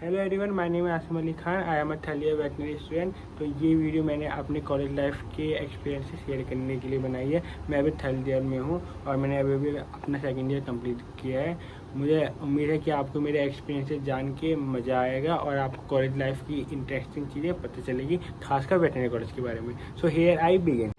Hello everyone, my name है Asim Ali Khan. I am a third year veterinary student. तो ये video मैंने अपने कॉलेज लाइफ के एक्सपीरियंस से शेयर करने के लिए बनाई है। मैं अभी थर्ड ईयर में हूँ और मैंने अभी भी अपना सेकंड ईयर कंप्लीट किया है। मुझे उम्मीद है कि आपको मेरे एक्सपीरियंसेस जान के मज़ा आएगा और आपको कॉलेज लाइफ की इंटरेस्टिंग चीज़ें पता चलेगी, खासकर वेटनरी कॉलेज के बारे में। So here I begin.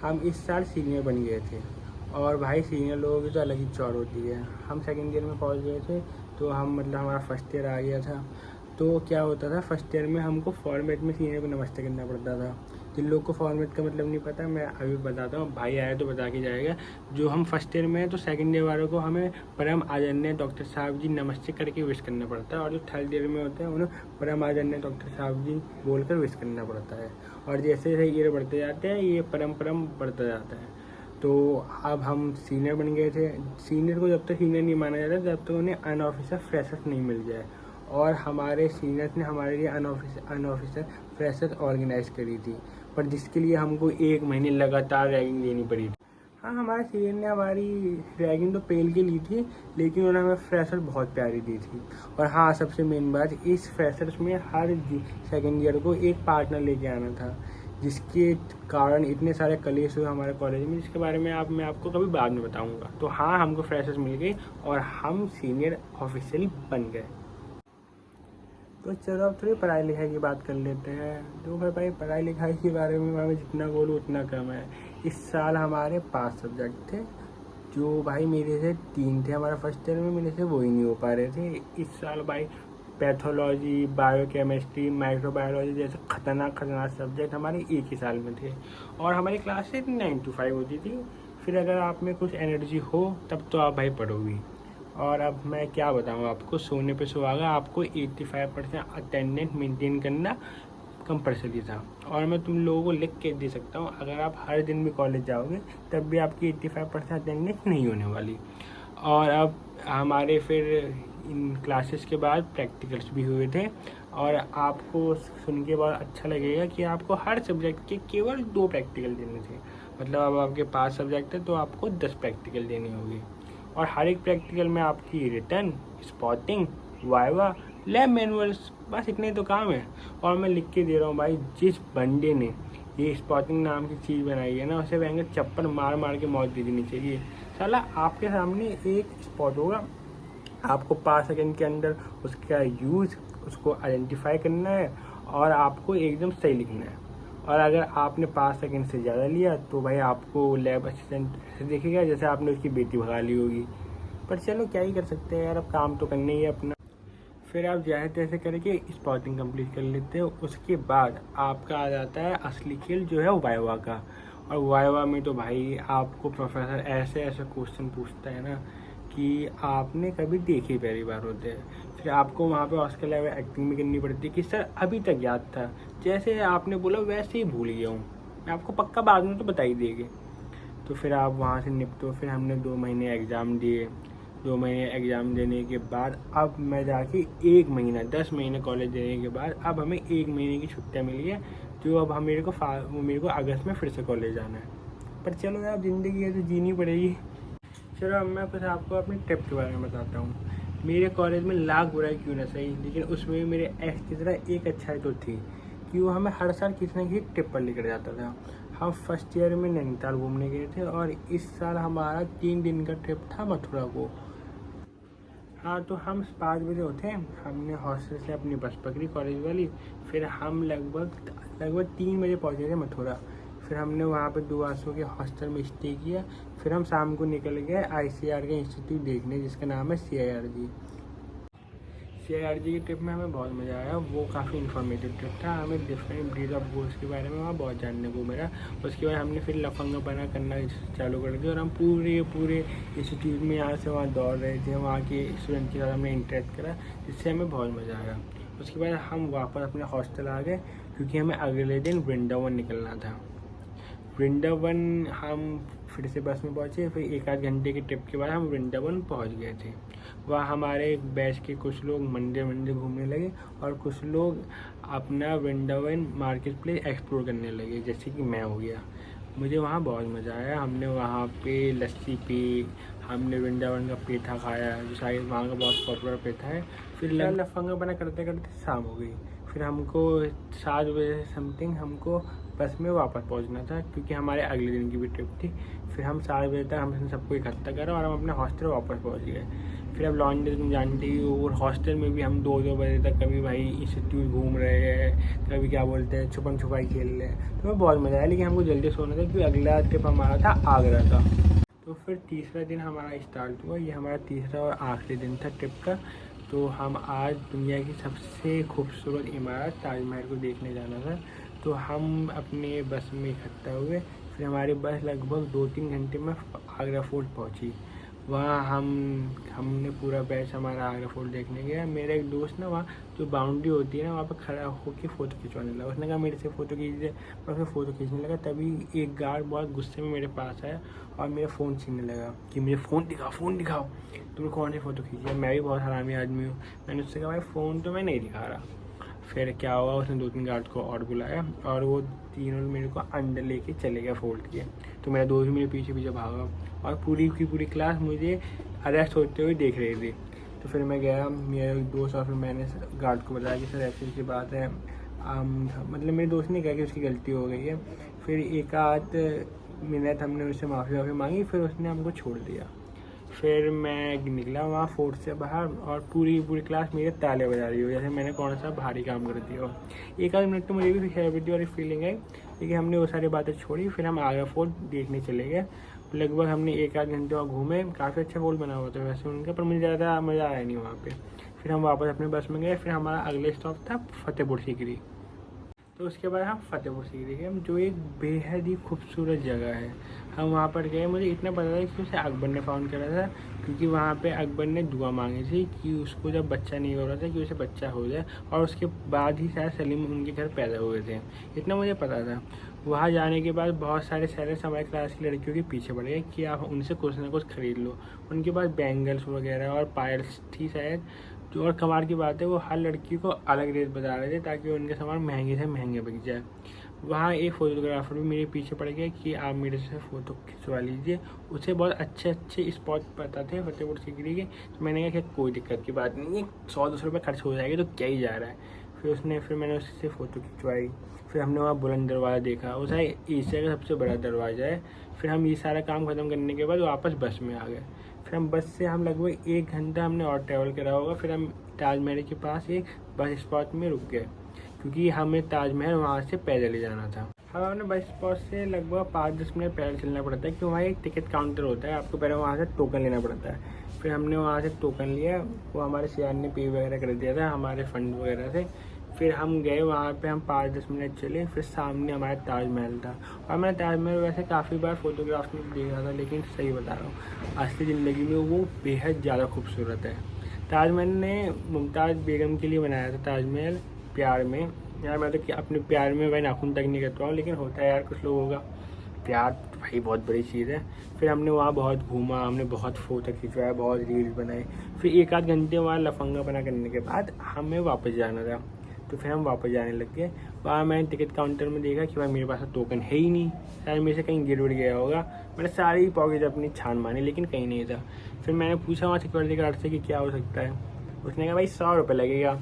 हम इस साल सीनियर बन गए थे और भाई सीनियर लोगों की तो अलग ही चौड़ होती है। हम सेकंड ईयर में पहुंच गए थे तो हम हमारा फर्स्ट ईयर आ गया था। तो क्या होता था, फर्स्ट ईयर में हमको फॉर्मेट में सीनियर को नमस्ते करना पड़ता था। जिन लोग को फॉर्मेट का मतलब नहीं पता, मैं अभी बताता हूँ, भाई आया तो बता के जाएगा। जो हम फर्स्ट ईयर में हैं तो सेकंड ईयर वालों को हमें परम आदरणीय डॉक्टर साहब जी नमस्ते करके विश करना पड़ता है, और जो थर्ड ईयर में होते हैं उन्हें परम आदरणीय डॉक्टर साहब जी बोलकर विश करना पड़ता है। और जैसे जैसे ईयर बढ़ते जाते हैं ये परम बढ़ता जाता है। तो अब हम सीनियर बन गए थे। सीनियर को जब तक सीनियर नहीं माना जाता जब तक उन्हें अनऑफिशियल फ्रेशर्स नहीं मिल जाए, और हमारे सीनियर्स ने हमारे लिए अनऑफिशियल फ्रेशर्स ऑर्गेनाइज करी थी, पर जिसके लिए हमको 1 महीने लगातार रैगिंग देनी पड़ी थी। हाँ, हमारे सीनियर ने हमारी रैगिंग तो पेल के ली थी, लेकिन उन्होंने हमें फ्रेशर बहुत प्यारी दी थी। और हाँ, सबसे मेन बात, इस फ्रेशर्स में हर सेकेंड ईयर को एक पार्टनर लेके आना था, जिसके कारण इतने सारे कलेश हुए हमारे कॉलेज में, जिसके बारे में मैं आपको कभी बाद में बताऊंगा। तो हाँ, हमको फ्रेशर्स मिल गई और हम सीनियर ऑफिशियली बन गए। तो चलो अब थोड़ी पढ़ाई लिखाई की बात कर लेते हैं। तो भाई पढ़ाई लिखाई के बारे में मैं जितना बोलूँ उतना कम है। इस साल हमारे 5 सब्जेक्ट थे, जो भाई मेरे से 3 थे हमारा फर्स्ट ईयर में, मेरे से वो ही नहीं हो पा रहे थे। इस साल भाई पैथोलॉजी, बायोकेमिस्ट्री, माइक्रोबायोलॉजी जैसे खतरनाक सब्जेक्ट हमारे एक ही साल में थे, और हमारी क्लासेस 9 to 5 होती थी। फिर अगर आप में कुछ एनर्जी हो तब तो आप भाई पढ़ोगी। और अब मैं क्या बताऊँ आपको, सोने पे सुहागा, आपको 85% अटेंडेंस मेंटेन करना कंपलसरी था। और मैं तुम लोगों को लिख के दे सकता हूँ, अगर आप हर दिन भी कॉलेज जाओगे तब भी आपकी 85% अटेंडेंस नहीं होने वाली। और अब हमारे फिर इन क्लासेस के बाद प्रैक्टिकल्स भी हुए थे, और आपको सुन के बहुत अच्छा लगेगा कि आपको हर सब्जेक्ट के केवल 2 प्रैक्टिकल देने थे। मतलब अब आपके 5 सब्जेक्ट है तो आपको 10 प्रैक्टिकल देनी होगी, और हर एक प्रैक्टिकल में आपकी return, spotting, viva, lab manuals, बस इतने तो काम है। और मैं लिख के दे रहा हूँ भाई, जिस बंदे ने ये स्पॉटिंग नाम की चीज़ बनाई है ना, उसे भयंकर चप्पल मार मार के मौत दे देनी चाहिए। साला आपके सामने एक स्पॉट होगा, आपको 5 सेकंड के अंदर उसका यूज़, उसको आइडेंटिफाई करना है और आपको एकदम सही लिखना है। और अगर आपने 5 सेकंड से ज़्यादा लिया तो भाई आपको लैब असिस्टेंट ऐसे देखेगा जैसे आपने उसकी बेटी भगा ली होगी। पर चलो क्या ही कर सकते हैं यार, अब काम तो करना ही है अपना। फिर आप जैसे तैसे करके स्पॉटिंग कंप्लीट कर लेते हो। उसके बाद आपका आ जाता है असली खेल, जो है वाइवा का। और वाइवा में तो भाई आपको प्रोफेसर ऐसे ऐसे क्वेश्चन पूछता है ना कि आपने कभी देखे पहली बार होते हैं। फिर आपको वहाँ पे ऑस्कर लेवल एक्टिंग भी करनी पड़ती है कि सर अभी तक याद था, जैसे आपने बोला वैसे ही भूल गया हूँ, मैं आपको पक्का बाद में तो बता ही देंगे। तो फिर आप वहाँ से निपटो। फिर हमने 2 महीने एग्ज़ाम दिए। 2 महीने एग्ज़ाम देने के बाद अब मैं जाके 1 महीना, 10 महीने कॉलेज देने के बाद अब हमें 1 महीने की छुट्टियाँ मिली है, जो अब हम मेरे को अगस्त में फिर से कॉलेज जाना है। पर चलो यार, ज़िंदगी है तो जीनी पड़ेगी। चलो अब मैं कुछ आपको अपनी ट्रिप के बारे में बताता हूँ। मेरे कॉलेज में लाख बुराई क्यों ना सही, लेकिन उसमें मेरे एक्स की तरह एक अच्छाई तो थी कि वो हमें हर साल किसी न किसी ट्रिप पर लेकर जाता था। हम फर्स्ट ईयर में नैनीताल घूमने गए थे, और इस साल हमारा 3 दिन का ट्रिप था मथुरा को। हाँ, तो हम 5 बजे उठे, हमने हॉस्टल से अपनी बस पकड़ी कॉलेज वाली। फिर हम लगभग 3 बजे पहुँचे थे मथुरा। फिर हमने वहाँ पे 2 आसों के हॉस्टल में स्टे किया। फिर हम शाम को निकल गए ICR के इंस्टीट्यूट देखने, जिसका नाम है CIRG। CIRG की ट्रिप में हमें बहुत मज़ा आया। वो काफ़ी इन्फॉर्मेटिव ट्रिप था। हमें डिफरेंट ब्रीड ऑफ गोल्स के बारे में वहाँ बहुत जानने को मिला। उसके बाद हमने फिर लफंगा बना करना चालू कर दिया, और हम पूरे इंस्टीट्यूट में यहाँ से वहाँ दौड़ रहे थे। वहाँ के स्टूडेंट के साथ हमने इंटरेक्ट करा, जिससे हमें बहुत मज़ा आया। उसके बाद हम वापस अपने हॉस्टल आ गए, क्योंकि हमें अगले दिन वृंदावन निकलना था। वृंदावन हम फिर से बस में पहुँचे। फिर 1 आध घंटे के ट्रिप के बाद हम वृंदावन पहुँच गए थे। वहाँ हमारे बैच के कुछ लोग मंदिर घूमने लगे, और कुछ लोग अपना वृंदावन मार्केट प्लेस एक्सप्लोर करने लगे, जैसे कि मैं हो गया। मुझे वहाँ बहुत मज़ा आया। हमने वहाँ पे लस्सी पी, हमने वृंदावन का पेठा खाया, जो शायद वहाँ का बहुत पॉपुलर पेठा है। फिर लफंगा बना करते करते शाम हो गई। फिर हमको 7 बजे समथिंग हमको बस में वापस पहुंचना था, क्योंकि हमारे अगले दिन की भी ट्रिप थी। फिर हम 7 बजे तक हमने सबको इकट्ठा करा और हम अपने हॉस्टल वापस पहुंच गए। फिर अब लॉन्ड्री तुम जानती ही हो, और हॉस्टल में भी हम 2-2 बजे तक कभी भाई इंस्टीट्यूट घूम रहे हैं, कभी क्या बोलते हैं छुपन छुपाई खेल रहे हैं। तो बहुत मज़ा आया, लेकिन हमको जल्दी सोना था क्योंकि अगला ट्रिप हमारा था आगरा का। तो फिर तीसरा दिन हमारा स्टार्ट हुआ। ये हमारा तीसरा और आखिरी दिन था ट्रिप का। तो हम आज दुनिया की सबसे खूबसूरत इमारत ताजमहल को देखने जाना था। तो हम अपने बस में इकट्ठा हुए। फिर हमारी बस लगभग 2-3 घंटे में आगरा फोर्ट पहुंची। वहाँ हमने पूरा बैच हमारा आगरा फोर्ट देखने गया। मेरा एक दोस्त ना वहाँ जो बाउंड्री होती है ना, वहाँ पर खड़ा होकर फ़ोटो खिंचवाने लगा। उसने कहा मेरे से फ़ोटो खींच दे। मैं उससे फ़ोटो खींचने लगा, तभी एक गार्ड बहुत गुस्से में मेरे पास आया और मेरा फ़ोन छीनने लगा कि मुझे फ़ोन दिखाओ, तुमने कौन सी फ़ोटो खींची है। मैं भी बहुत हरामी आदमी हूँ। मैंने उससे कहा भाई फ़ोन तो मैं नहीं दिखा रहा। फिर क्या हुआ, उसने 2-3 गार्ड को और बुलाया और वो तीनों मेरे को अंदर लेके चले गए फोर्ट के। तो मेरा दोस्त मेरे पीछे पीछे भागा और पूरी की पूरी क्लास मुझे अरेस्ट होते हुए देख रही थी। तो फिर मैं गया, मेरे दोस्त और फिर मैंने गार्ड को बताया कि सर ऐसी बात है। मतलब मेरे दोस्त ने कहा कि उसकी गलती हो गई है। फिर एक आध मिनट हमने उससे माफ़ी मांगी, फिर उसने हमको छोड़ दिया। फिर मैं निकला वहाँ फोर्ट से बाहर और पूरी क्लास मेरे ताले बजा रही हो, जैसे मैंने कौन सा भारी काम कर दिया हो। एक आध मिनट तो मुझे भी सेलिब्रिटी वाली फीलिंग है, लेकिन हमने वो सारी बातें छोड़ी। फिर हम आगरा फोर्ट देखने चले गए। लगभग हमने 1-8 घंटे वहाँ घूमे। काफ़ी अच्छा फोर्ट बना हुआ था वैसे उनका, पर मुझे ज़्यादा मज़ा आया नहीं वहाँ पर। फिर हम वापस अपने बस में गए। फिर हमारा अगले स्टॉप था फतेहपुर सीकरी। तो उसके बाद हम फतेहपुर सीकरी गए, जो एक बेहद ही खूबसूरत जगह है। हम वहाँ पर गए। मुझे इतना पता था कि उसे अकबर ने फाउंड करा था, क्योंकि वहाँ पे अकबर ने दुआ मांगी थी कि उसको जब बच्चा नहीं हो रहा था कि उसे बच्चा हो जाए, और उसके बाद ही शायद सलीम उनके घर पैदा हुए थे। इतना मुझे पता था। वहाँ जाने के बाद बहुत सारे सेलर्स हमारे क्लास की लड़कियों के पीछे पड़ गए कि आप उनसे कुछ ना कुछ खरीद लो। उनके पास बैंगल्स वगैरह और पायल्स थी शायद। जो और कमाल की बात है, वो हर लड़की को अलग रेट बता रहे थे ताकि उनके सामान महंगे से महंगे बिक जाए। वहाँ एक फ़ोटोग्राफर भी मेरे पीछे पड़ गया कि आप मेरे से फ़ोटो खिंचवा लीजिए। उसे बहुत अच्छे स्पॉट पता थे फतेहपुर सीकरी के। तो मैंने कहा कि कोई दिक्कत की बात नहीं है, 100-200 रुपये खर्च हो जाएगी तो क्या ही जा रहा है। फिर मैंने उससे फ़ोटो खिंचवाई। फिर हमने वहाँ बुलंद दरवाज़ा देखा, वो शायद एशिया का सबसे बड़ा दरवाज़ा है। फिर हम ये सारा काम ख़त्म करने के बाद वापस बस में आ गए। फिर हम बस से हम लगभग 1 घंटा हमने और ट्रैवल करा होगा। फिर हम ताजमहल के पास एक बस स्पॉट में रुक गए, क्योंकि हमें ताजमहल वहाँ से पैदल ही जाना था। हमें बस स्पॉट से लगभग 5-10 मिनट पैदल चलना पड़ता है, क्योंकि वहाँ एक टिकट काउंटर होता है, आपको पहले वहाँ से टोकन लेना पड़ता है। फिर हमने वहाँ से टोकन लिया, वो हमारे सीआर ने पे वगैरह कर दिया था हमारे फंड वगैरह से। फिर हम गए वहाँ पे, हम 5-10 मिनट चले। फिर सामने हमारा ताजमहल था, और मैंने ताजमहल वैसे काफ़ी बार फोटोग्राफ में देखा था, लेकिन सही बता रहा हूँ असली ज़िंदगी में वो बेहद ज़्यादा खूबसूरत है। ताजमहल ने मुमताज़ बेगम के लिए बनाया था ताजमहल, प्यार में। यार मैं तो अपने प्यार में भाई नाखून तक नहीं करता हूँ, लेकिन होता है यार कुछ लोगों का प्यार तो भाई बहुत बड़ी चीज़ है। फिर हमने वहाँ बहुत घूमा, हमने बहुत फ़ोटो खिंचवाया, बहुत रील्स बनाए। फिर 1-8 घंटे वहाँ लफंगा बना करने के बाद हमें वापस जाना था। तो फिर हम वापस जाने लग गए। वहाँ मैंने टिकट काउंटर में देखा कि भाई मेरे पास टोकन है ही नहीं, शायद मेरे से कहीं गिर उड़ गया होगा। मैंने सारी पॉकेट अपनी छान मारी, लेकिन कहीं नहीं था। फिर मैंने पूछा वहाँ सिक्योरिटी गार्ड से कि क्या हो सकता है। उसने कहा भाई 100 रुपये लगेगा।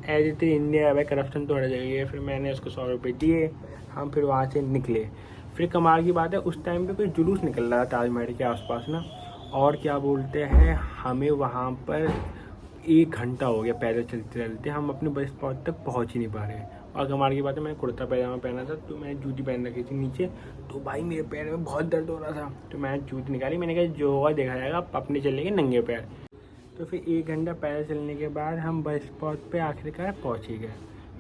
एज इट इज इंडिया है भाई, करप्शन तो हर जगह है। फिर मैंने उसको 100 रुपये दिए। हम फिर वहाँ से निकले। फिर कमाल की बात है, उस टाइम पे कोई जुलूस निकल रहा था ताजमहल के आसपास ना, और क्या बोलते हैं, हमें वहाँ पर 1 घंटा हो गया पैदल चलते चलते, हम अपने बस स्पॉट तक पहुँच ही नहीं पा रहे हैं। और कमाल की बात है, मैंने कुर्ता पैजामा पहना था, तो मैंने जूती पहन रखी थी नीचे। तो भाई मेरे पैर में बहुत दर्द हो रहा था, तो मैंने जूती निकाली। मैंने कहा जो होगा देखा जाएगा, अपने चलेंगे नंगे पैर। तो फिर 1 घंटा पैदल चलने के बाद हम बस स्पॉट पे आखिरकार पहुँच ही गए।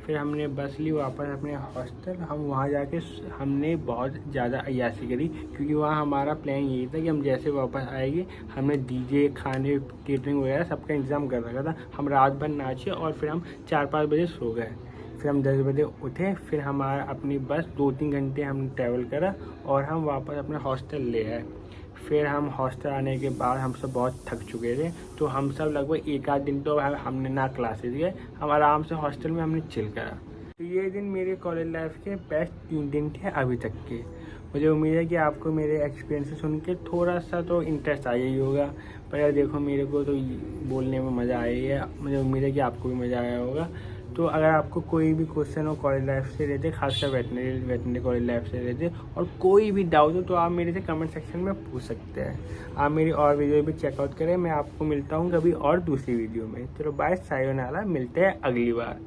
फिर हमने बस ली वापस अपने हॉस्टल। हम वहाँ जाके हमने बहुत ज़्यादा अय्याशी करी, क्योंकि वहाँ हमारा प्लान यही था कि हम जैसे वापस आएंगे, हमने डीजे, खाने, केटरिंग वगैरह सबका इंतज़ाम कर रखा था। हम रात भर नाचे और फिर हम 4-5 बजे सो गए। फिर हम 10 बजे उठे। फिर हमारा अपनी बस 2-3 घंटे हमने ट्रैवल करा और हम वापस अपने हॉस्टल ले आए। फिर हम हॉस्टल आने के बाद हम सब बहुत थक चुके थे, तो हम सब लगभग 1-8 दिन तो हमने ना क्लासेस गए, हम आराम से हॉस्टल में हमने चिल करा। तो ये दिन मेरे कॉलेज लाइफ के बेस्ट 3 दिन थे अभी तक के। मुझे उम्मीद है कि आपको मेरे एक्सपीरियंस से सुन के थोड़ा सा तो इंटरेस्ट आया ही होगा। पर यार देखो, मेरे को तो बोलने में मज़ा आया ही है, मुझे उम्मीद है कि आपको भी मज़ा आया होगा। तो अगर आपको कोई भी क्वेश्चन हो कॉलेज लाइफ से रिलेटेड, खासकर वेटनरी कॉलेज लाइफ से रिलेटेड, और कोई भी डाउट हो तो आप मेरे से कमेंट सेक्शन में पूछ सकते हैं। आप मेरी और वीडियो भी चेकआउट करें। मैं आपको मिलता हूँ कभी और दूसरी वीडियो में। चलो बाय, सायोनारा, मिलते हैं अगली बार।